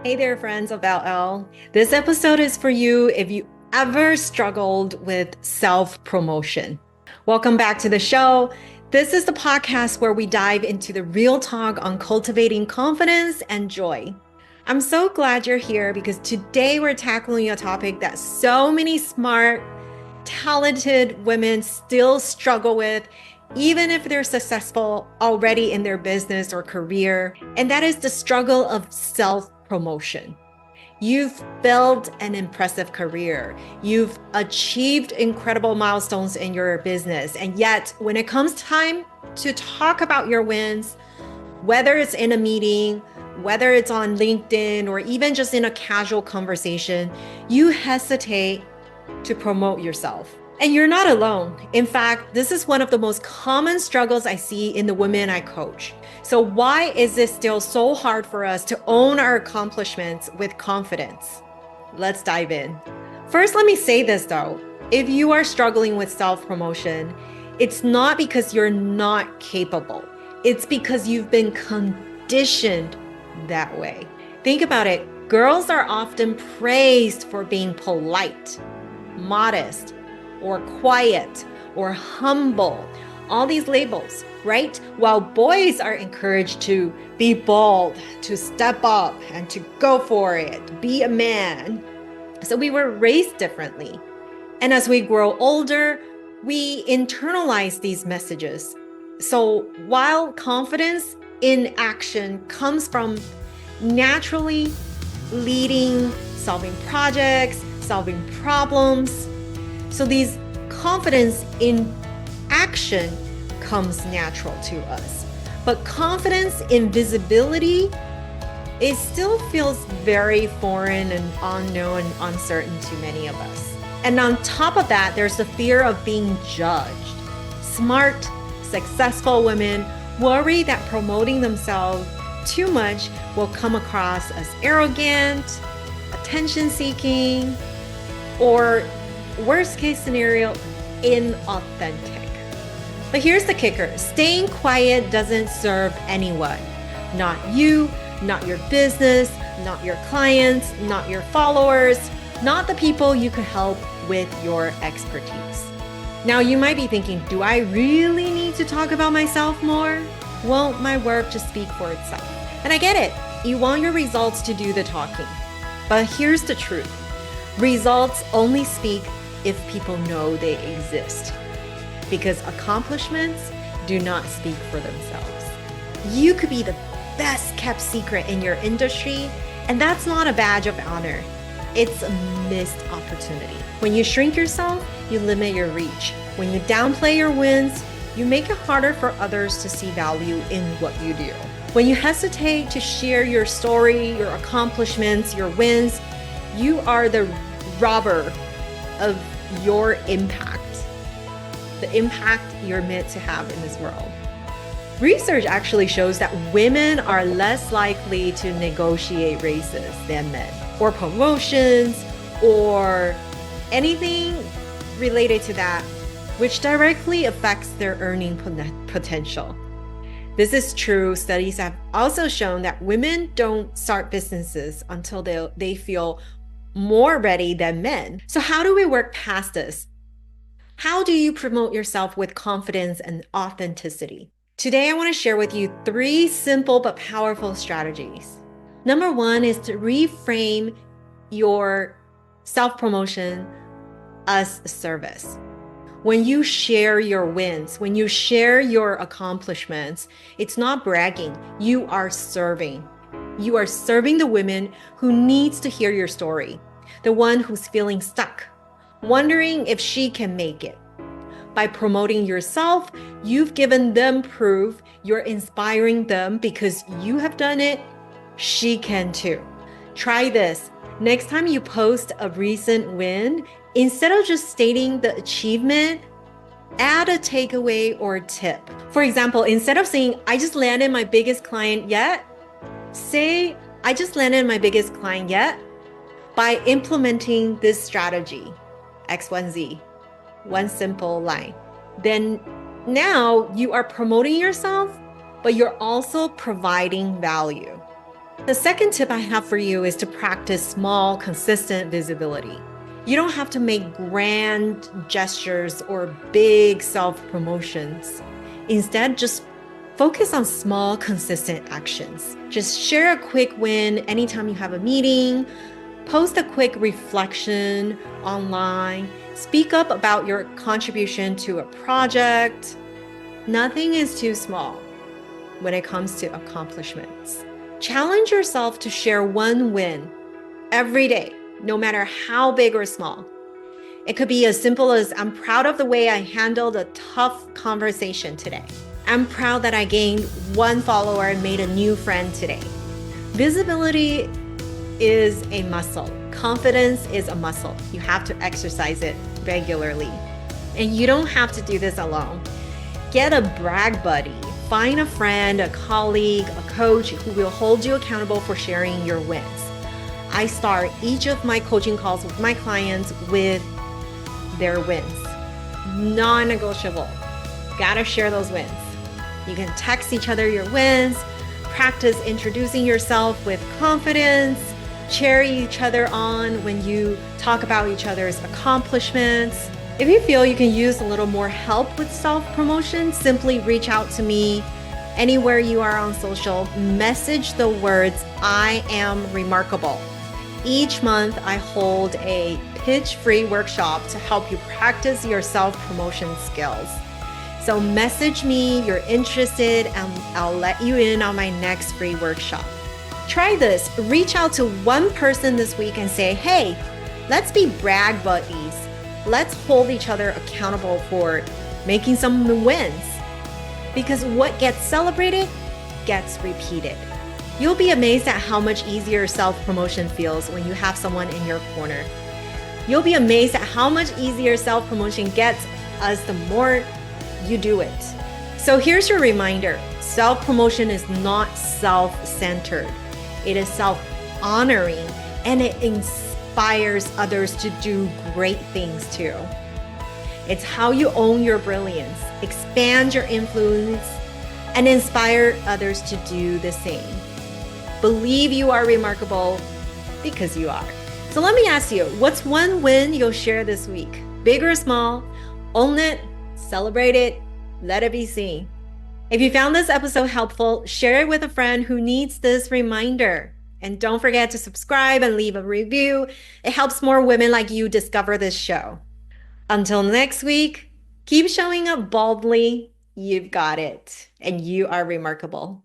Hey there, friends of LL. This episode is for you if you ever struggled with self promotion. Welcome back to the show. This is the podcast where we dive into the real talk on cultivating confidence and joy. I'm so glad you're here because today we're tackling a topic that so many smart, talented women still struggle with, even if they're successful already in their business or career, and that is the struggle of self-promotion. You've built an impressive career. You've achieved incredible milestones in your business. And yet, when it comes time to talk about your wins, whether it's in a meeting, whether it's on LinkedIn, or even just in a casual conversation, you hesitate to promote yourself. And you're not alone. In fact, this is one of the most common struggles I see in the women I coach. So why is it still so hard for us to own our accomplishments with confidence? Let's dive in. First, let me say this though. If you are struggling with self-promotion, it's not because you're not capable. It's because you've been conditioned that way. Think about it. Girls are often praised for being polite, modest, or quiet, or humble. All these labels, right? While boys are encouraged to be bold, to step up, and to go for it, be a man. So we were raised differently. And as we grow older, we internalize these messages. So while confidence in action comes from naturally leading, solving projects, solving problems, so these confidence in action comes natural to us. But confidence in visibility, it still feels very foreign and unknown and uncertain to many of us. And on top of that, there's the fear of being judged. Smart, successful women worry that promoting themselves too much will come across as arrogant, attention-seeking, or worst case scenario, inauthentic. But here's the kicker. Staying quiet doesn't serve anyone. Not you, not your business, not your clients, not your followers, not the people you could help with your expertise. Now you might be thinking, do I really need to talk about myself more? Won't my work just speak for itself? And I get it. You want your results to do the talking. But here's the truth. Results only speak if people know they exist, because accomplishments do not speak for themselves. You could be the best kept secret in your industry, and that's not a badge of honor. It's a missed opportunity. When you shrink yourself, you limit your reach. When you downplay your wins, you make it harder for others to see value in what you do. When you hesitate to share your story, your accomplishments, your wins, you are the robber of your impact, the impact you're meant to have in this world. Research actually shows that women are less likely to negotiate raises than men, or promotions, or anything related to that, which directly affects their earning potential. This is true. Studies have also shown that women don't start businesses until they feel more ready than men. So how do we work past this? How do you promote yourself with confidence and authenticity? Today, I want to share with you 3 simple but powerful strategies. Number 1 is to reframe your self-promotion as a service. When you share your wins, when you share your accomplishments, it's not bragging. You are serving. You are serving the women who needs to hear your story, the one who's feeling stuck, wondering if she can make it. By promoting yourself, you've given them proof, you're inspiring them because you have done it, she can too. Try this. Next time you post a recent win, instead of just stating the achievement, add a takeaway or a tip. For example, instead of saying, I just landed my biggest client yet, say, I just landed my biggest client yet by implementing this strategy, X1Z, one simple line. Then now you are promoting yourself, but you're also providing value. The second tip I have for you is to practice small, consistent visibility. You don't have to make grand gestures or big self promotions. Instead, just focus on small, consistent actions. Just share a quick win anytime you have a meeting, post a quick reflection online, speak up about your contribution to a project. Nothing is too small when it comes to accomplishments. Challenge yourself to share one win every day, no matter how big or small. It could be as simple as I'm proud of the way I handled a tough conversation today. I'm proud that I gained one follower and made a new friend today. Visibility is a muscle. Confidence is a muscle. You have to exercise it regularly. And you don't have to do this alone. Get a brag buddy. Find a friend, a colleague, a coach who will hold you accountable for sharing your wins. I start each of my coaching calls with my clients with their wins. Non-negotiable. Gotta share those wins. You can text each other your wins, practice introducing yourself with confidence, cheer each other on when you talk about each other's accomplishments. If you feel you can use a little more help with self-promotion, simply reach out to me anywhere you are on social. Message the words, I am remarkable. Each month, I hold a pitch-free workshop to help you practice your self-promotion skills. So message me, you're interested, and I'll let you in on my next free workshop. Try this. Reach out to one person this week and say, hey, let's be brag buddies. Let's hold each other accountable for making some wins. Because what gets celebrated gets repeated. You'll be amazed at how much easier self-promotion feels when you have someone in your corner. You'll be amazed at how much easier self-promotion gets as the more you do it. So here's your reminder. Self-promotion is not self-centered. It is self-honoring, and it inspires others to do great things too. It's how you own your brilliance, expand your influence, and inspire others to do the same. Believe you are remarkable because you are. So let me ask you, what's one win you'll share this week? Big or small? Own it, celebrate it, let it be seen. If you found this episode helpful, share it with a friend who needs this reminder. And don't forget to subscribe and leave a review. It helps more women like you discover this show. Until next week, keep showing up boldly. You've got it, and you are remarkable.